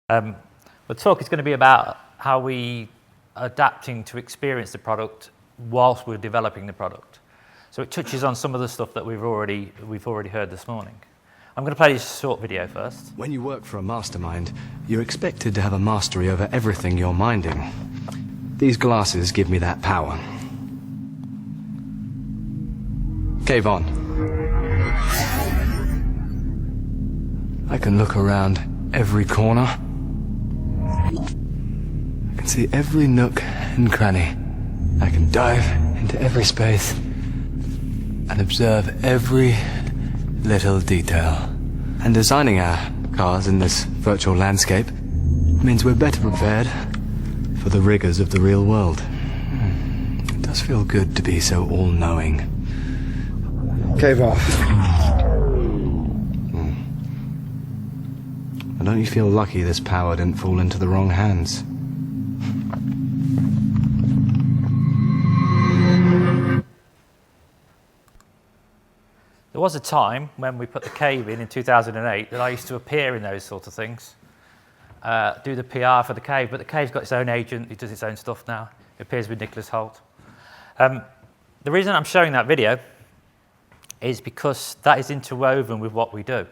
The talk is going to be about how we are adapting to experience the product whilst we're developing the product. So it touches on some of the stuff that we've already heard this morning. I'm going to play this short video first. When you work for a mastermind, you're expected to have a mastery over everything you're minding. These glasses give me that power. Cave on. I can look around every corner. I can see every nook and cranny. I can dive into every space and observe every little detail. And designing our cars in this virtual landscape means we're better prepared for the rigors of the real world. It does feel good to be so all-knowing. Cave off. Don't you feel lucky this power didn't fall into the wrong hands? There was a time when we put the cave in 2008 that I used to appear in those sort of things, do the PR for the cave, but the cave's got its own agent, it does its own stuff now. It appears with Nicholas Holt. The reason I'm showing that video is because that is interwoven with what we do.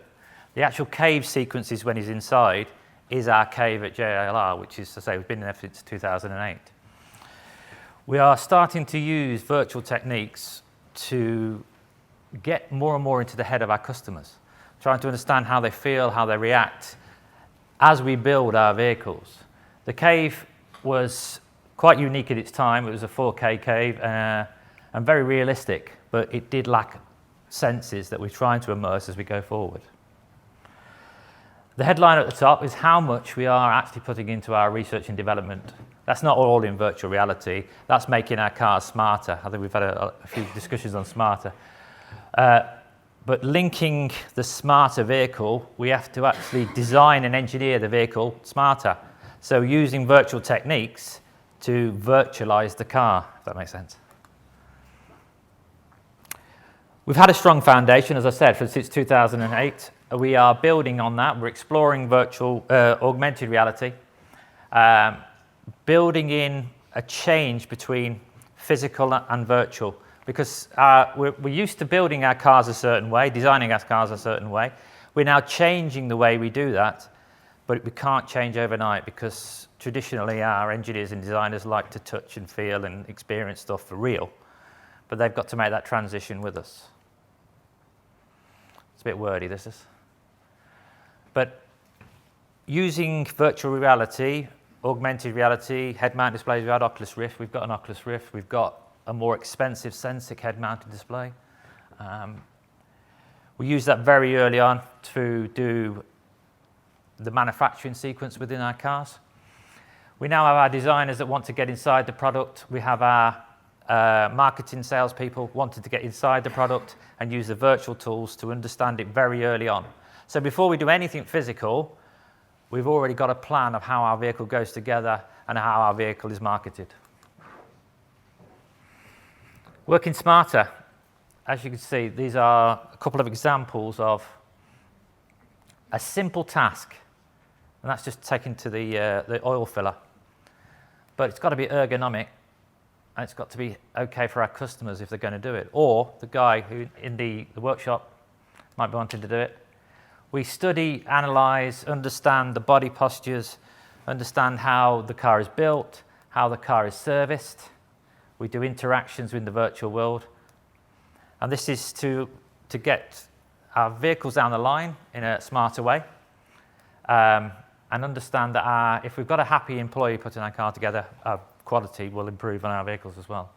The actual cave sequences when he's inside is our cave at JLR, which is to say we've been there since 2008. We are starting to use virtual techniques to get more and more into the head of our customers, trying to understand how they feel, how they react as we build our vehicles. The cave was quite unique at its time. It was a 4K cave and very realistic, but it did lack senses that we're trying to immerse as we go forward. The headline at the top is how much we are actually putting into our research and development. That's not all in virtual reality. That's making our cars smarter. I think we've had a few discussions on smarter. But linking the smarter vehicle, we have to actually design and engineer the vehicle smarter. So using virtual techniques to virtualize the car, if that makes sense. We've had a strong foundation, as I said, since 2008. We are building on that. We're exploring virtual, augmented reality, building in a change between physical and virtual, because we're used to building our cars a certain way, designing our cars a certain way. We're now changing the way we do that, but we can't change overnight because traditionally our engineers and designers like to touch and feel and experience stuff for real, but they've got to make that transition with us. It's a bit wordy, this is. But using virtual reality, augmented reality, head-mount displays, we had Oculus Rift, we've got an Oculus Rift, we've got a more expensive Sensic head-mounted display. We used that very early on to do the manufacturing sequence within our cars. We now have our designers that want to get inside the product. We have our marketing salespeople wanting to get inside the product and use the virtual tools to understand it very early on. So before we do anything physical, we've already got a plan of how our vehicle goes together and how our vehicle is marketed. Working smarter. As you can see, these are a couple of examples of a simple task, and that's just taken to the oil filler. But it's got to be ergonomic, and it's got to be okay for our customers if they're going to do it, or the guy who in the workshop might be wanting to do it. We study, analyze, understand the body postures, understand how the car is built, how the car is serviced. We do interactions with the virtual world. And this is to get our vehicles down the line in a smarter way and understand that if we've got a happy employee putting our car together, our quality will improve on our vehicles as well.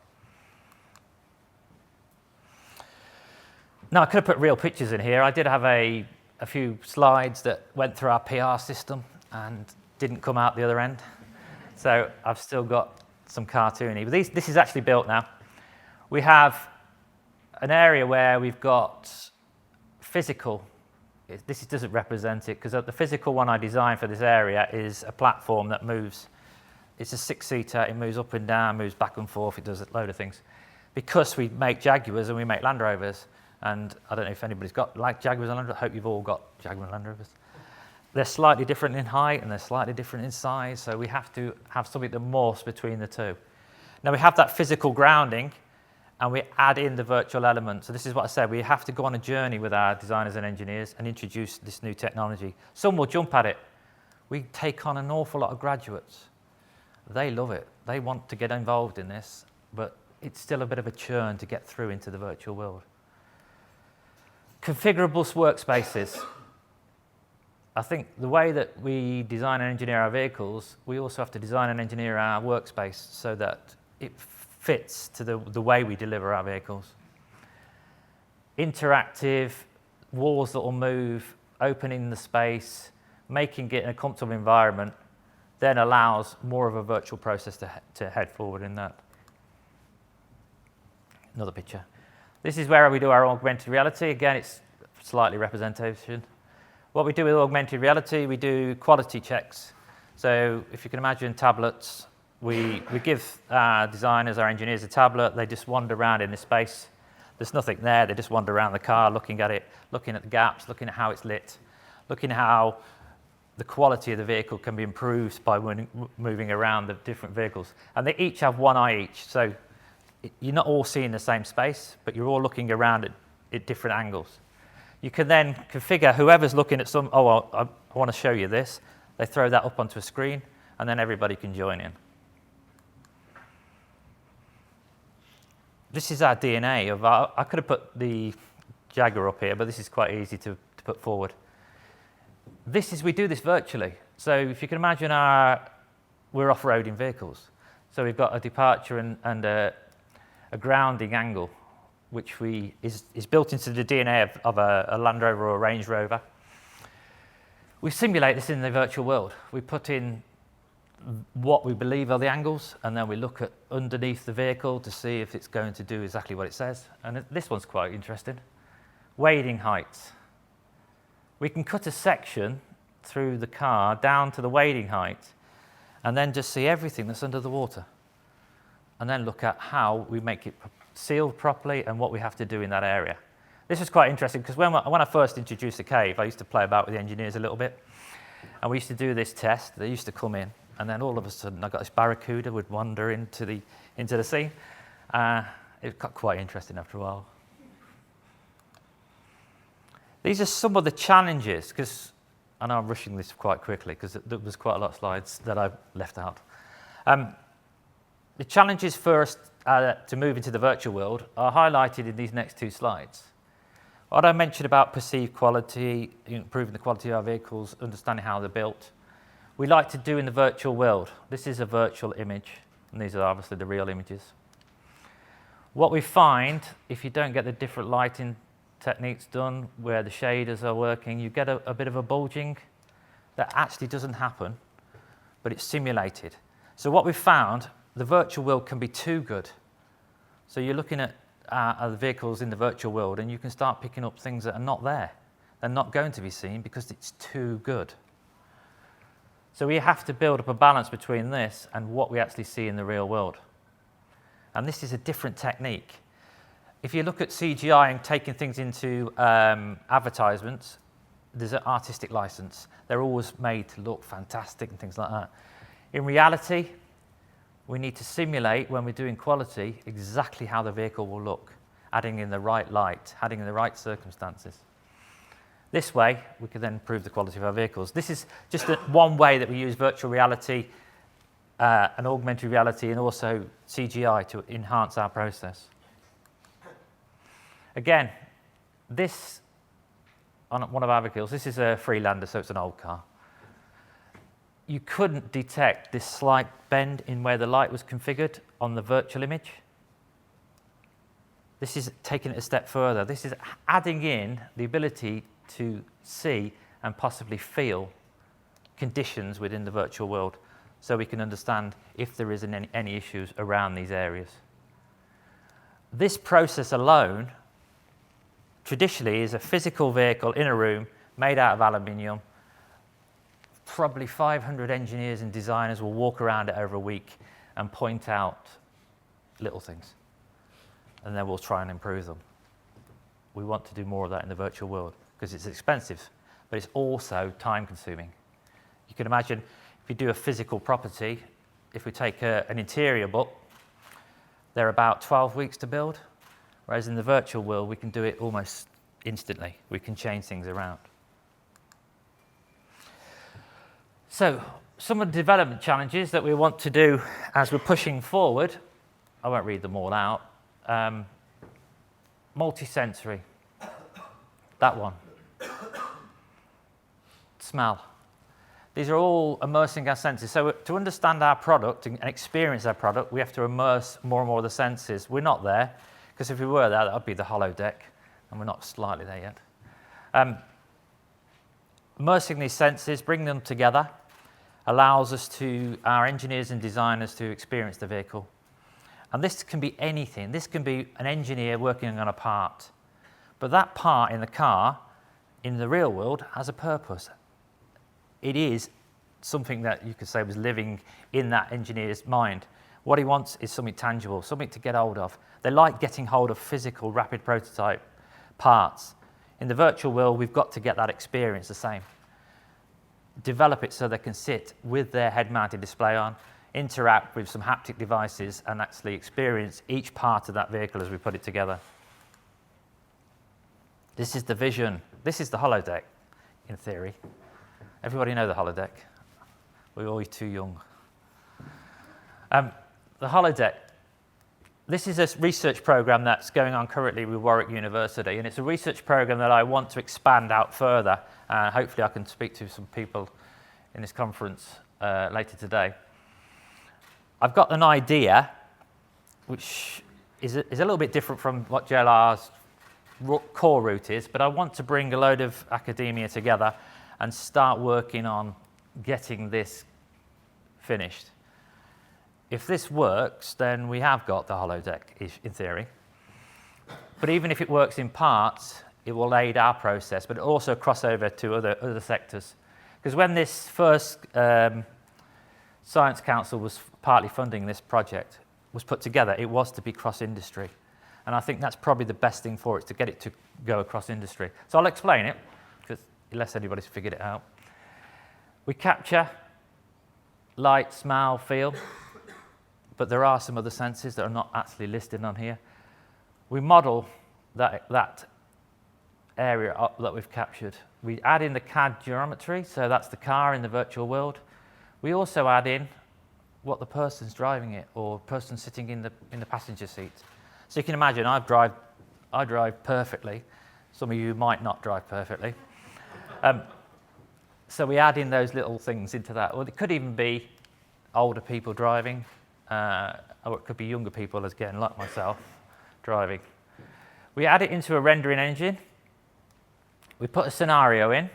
Now, I could have put real pictures in here. I did have a few slides that went through our PR system and didn't come out the other end. So I've still got some cartoony. But this is actually built now. We have an area where we've got physical. This doesn't represent it because the physical one I designed for this area is a platform that moves. It's a 6-seater. It moves up and down, moves back and forth. It does a load of things. Because we make Jaguars and we make Land Rovers, and I don't know if anybody's got like Jaguars and Land Rovers. I hope you've all got Jaguar Land Rovers. they're slightly different in height and they're slightly different in size, so we have to have something that morphs between the two. Now we have that physical grounding and we add in the virtual element. So this is what I said, we have to go on a journey with our designers and engineers and introduce this new technology. Some will jump at it. We take on an awful lot of graduates. They love it. They want to get involved in this, but it's still a bit of a churn to get through into the virtual world. Configurable workspaces. I think the way that we design and engineer our vehicles, we also have to design and engineer our workspace so that it fits to the way we deliver our vehicles. Interactive, walls that will move, opening the space, making it a comfortable environment, then allows more of a virtual process to head forward in that. Another picture. This is where we do our augmented reality. Again, it's slightly representation. What we do with augmented reality, we do quality checks. So if you can imagine tablets, we give our designers, our engineers a tablet. They just wander around in this space. There's nothing there. They just wander around the car, looking at it, looking at the gaps, looking at how it's lit, looking at how the quality of the vehicle can be improved by moving around the different vehicles. And they each have one eye each. So you're not all seeing the same space, but you're all looking around at different angles. You can then configure whoever's looking at I want to show you this. They throw that up onto a screen, and then everybody can join in. This is our DNA. I could have put the Jaguar up here, but this is quite easy to put forward. We do this virtually. So if you can imagine we're off-roading vehicles. So we've got a departure and a grounding angle, which is built into the DNA of a Land Rover or a Range Rover. We simulate this in the virtual world. We put in what we believe are the angles, and then we look at underneath the vehicle to see if it's going to do exactly what it says. And this one's quite interesting. Wading heights. We can cut a section through the car down to the wading height and then just see everything that's under the water. And then look at how we make it sealed properly and what we have to do in that area. This was quite interesting because when I first introduced the cave, I used to play about with the engineers a little bit. And we used to do this test. They used to come in, and then all of a sudden I got this barracuda would wander into the scene. It got quite interesting after a while. These are some of the challenges, because I know I'm rushing this quite quickly because there was quite a lot of slides that I've left out. The challenges first to move into the virtual world are highlighted in these next two slides. What I mentioned about perceived quality, improving the quality of our vehicles, understanding how they're built, we like to do in the virtual world. This is a virtual image, and these are obviously the real images. What we find, if you don't get the different lighting techniques done where the shaders are working, you get a bit of a bulging that actually doesn't happen, but it's simulated. So what we've found, the virtual world can be too good. So you're looking at the vehicles in the virtual world and you can start picking up things that are not there. They're not going to be seen because it's too good. So we have to build up a balance between this and what we actually see in the real world. And this is a different technique. If you look at CGI and taking things into advertisements, there's an artistic license. They're always made to look fantastic and things like that. In reality, we need to simulate, when we're doing quality, exactly how the vehicle will look, adding in the right light, adding in the right circumstances. This way, we can then improve the quality of our vehicles. This is just one way that we use virtual reality and augmented reality and also CGI to enhance our process. Again, this, on one of our vehicles, this is a Freelander, so it's an old car. You couldn't detect this slight bend in where the light was configured on the virtual image. This is taking it a step further. This is adding in the ability to see and possibly feel conditions within the virtual world so we can understand if there is any issues around these areas. This process alone traditionally is a physical vehicle in a room made out of aluminium. Probably 500 engineers and designers will walk around it over a week and point out little things, and then we'll try and improve them. We want to do more of that in the virtual world because it's expensive, but it's also time consuming. You can imagine if you do a physical property, if we take an interior book, they're about 12 weeks to build, whereas in the virtual world, we can do it almost instantly. We can change things around. So, some of the development challenges that we want to do as we're pushing forward, I won't read them all out. Multi-sensory, that one. Smell. These are all immersing our senses. So to understand our product and experience our product, we have to immerse more and more of the senses. We're not there, because if we were there, that would be the holodeck, and we're not slightly there yet. Immersing these senses, bringing them together, allows our engineers and designers to experience the vehicle. And this can be anything. This can be an engineer working on a part. But that part in the car, in the real world, has a purpose. It is something that you could say was living in that engineer's mind. What he wants is something tangible, something to get hold of. They like getting hold of physical, rapid prototype parts. In the virtual world, we've got to get that experience the same. Develop it so they can sit with their head-mounted display on, interact with some haptic devices, and actually experience each part of that vehicle as we put it together. This is the vision. This is the holodeck, in theory. Everybody know the holodeck? We're always too young. The holodeck. This is a research program that's going on currently with Warwick University, and it's a research program that I want to expand out further, and hopefully I can speak to some people in this conference later today. I've got an idea which is a little bit different from what JLR's core route is, but I want to bring a load of academia together and start working on getting this finished. If this works, then we have got the holodeck, in theory. But even if it works in parts, it will aid our process, but it'll also cross over to other sectors. Because when this first Science Council was partly funding this project, was put together, it was to be cross-industry. And I think that's probably the best thing for it, to get it to go across industry. So I'll explain it, because unless anybody's figured it out. We capture light, smell, feel, but there are some other senses that are not actually listed on here. We model that area up that we've captured. We add in the CAD geometry, so that's the car in the virtual world. We also add in what the person's driving it, or person sitting in the passenger seat. So you can imagine, I drive perfectly. Some of you might not drive perfectly. So we add in those little things into that. Or it could even be older people driving, or it could be younger people, again, like myself, driving. We add it into a rendering engine. We put a scenario in,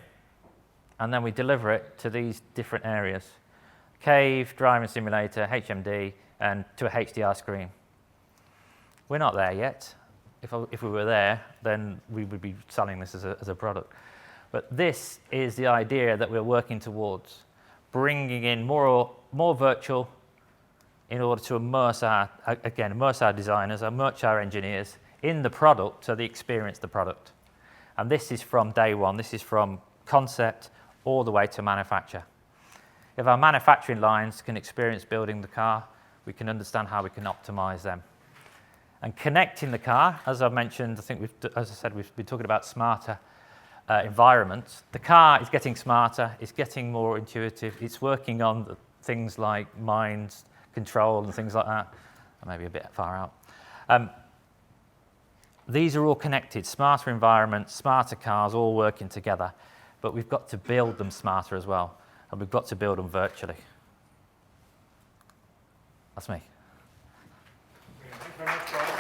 and then we deliver it to these different areas. Cave, driving simulator, HMD, and to a HDR screen. We're not there yet. If we were there, then we would be selling this as a product. But this is the idea that we're working towards, bringing in more virtual in order to immerse our designers, immerse our engineers in the product so they experience the product. And this is from day one. This is from concept all the way to manufacture. If our manufacturing lines can experience building the car, we can understand how we can optimize them. And connecting the car, as I mentioned, we've been talking about smarter environments. The car is getting smarter, it's getting more intuitive, it's working on things like mind control and things like that. Maybe a bit far out. These are all connected, smarter environments, smarter cars, all working together. But we've got to build them smarter as well, and we've got to build them virtually. That's me. Thank you very much, Rob.